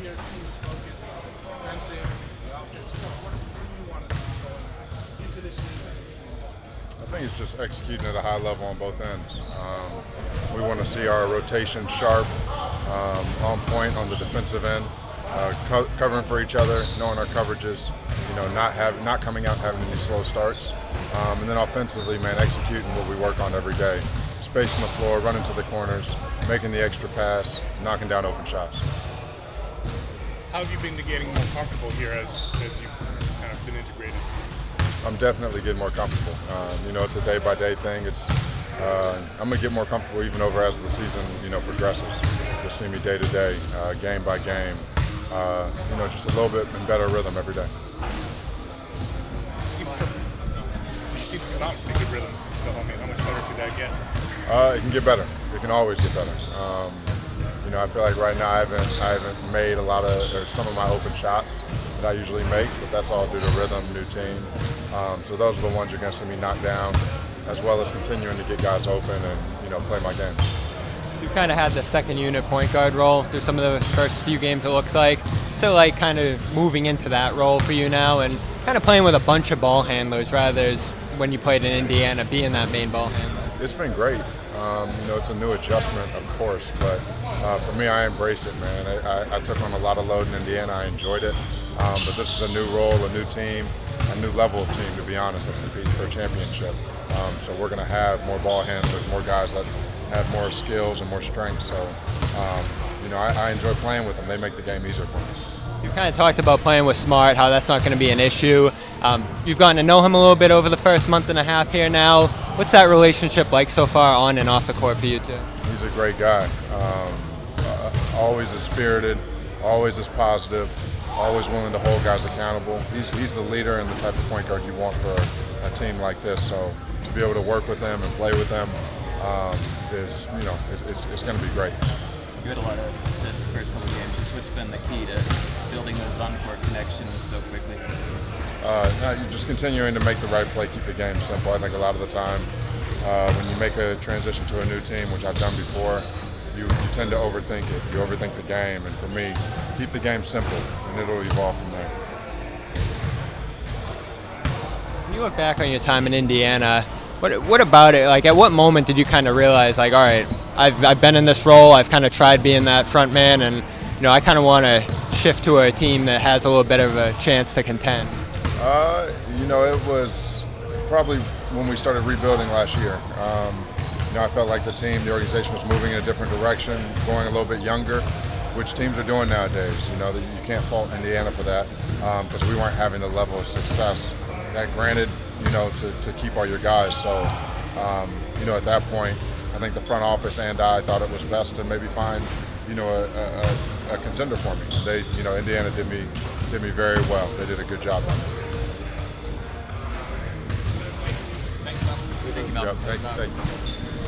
your team's focus on offensive and the offense? What do you want to see going into this game? I think it's just executing at a high level on both ends. We want to see our rotation sharp, on point on the defensive end, covering for each other, knowing our coverages, not coming out and having any slow starts. And then offensively, man, executing what we work on every day. Spacing the floor, running to the corners, making the extra pass, knocking down open shots. How have you been getting more comfortable here as you've kind of been integrated? I'm definitely getting more comfortable. It's a day-by-day thing. I'm gonna get more comfortable even over as the season, progresses. You'll see me day to day, game by game. Just a little bit in better rhythm every day. Seems to come out in a good rhythm. So I mean, how much better could that get? It can get better. It can always get better. I feel like right now I haven't made some of my open shots that I usually make, but that's all due to rhythm, new team. So those are the ones you're going to see me knock down, as well as continuing to get guys open and play my game. You've kind of had the second unit point guard role through some of the first few games, it looks like. So like kind of moving into that role for you now and kind of playing with a bunch of ball handlers rather than when you played in Indiana being that main ball handler. It's been great. It's a new adjustment, of course, but for me, I embrace it, man. I took on a lot of load in Indiana. I enjoyed it, but this is a new role, a new team, a new level of team, to be honest, that's competing for a championship. So we're going to have more ball handlers, more guys that have more skills and more strength. So, I enjoy playing with them. They make the game easier for me. You kind of talked about playing with Smart, how that's not going to be an issue. You've gotten to know him a little bit over the first month and a half here now. What's that relationship like so far on and off the court for you two? He's a great guy. Always as spirited, always as positive, always willing to hold guys accountable. He's the leader and the type of point guard you want for a team like this. So to be able to work with them and play with them it's going to be great. You had a lot of assists the first couple of games. Just what's been the key to building those on-court connections so quickly? You're just continuing to make the right play, keep the game simple. I think a lot of the time when you make a transition to a new team, which I've done before, you tend to overthink it. You overthink the game, and for me, keep the game simple, and it'll evolve from there. When you look back on your time in Indiana, what about it? Like, at what moment did you kind of realize, like, all right, I've been in this role, I've kind of tried being that front man, and I kind of want to shift to a team that has a little bit of a chance to contend? It was probably when we started rebuilding last year. I felt like the organization was moving in a different direction, going a little bit younger, which teams are doing nowadays. That you can't fault Indiana for that because we weren't having the level of success that granted, to keep all your guys. So, at that point, I think the front office and I thought it was best to maybe find, a contender for me. They, Indiana did me very well. They did a good job on it. Thanks, Mel. Yep, thank you.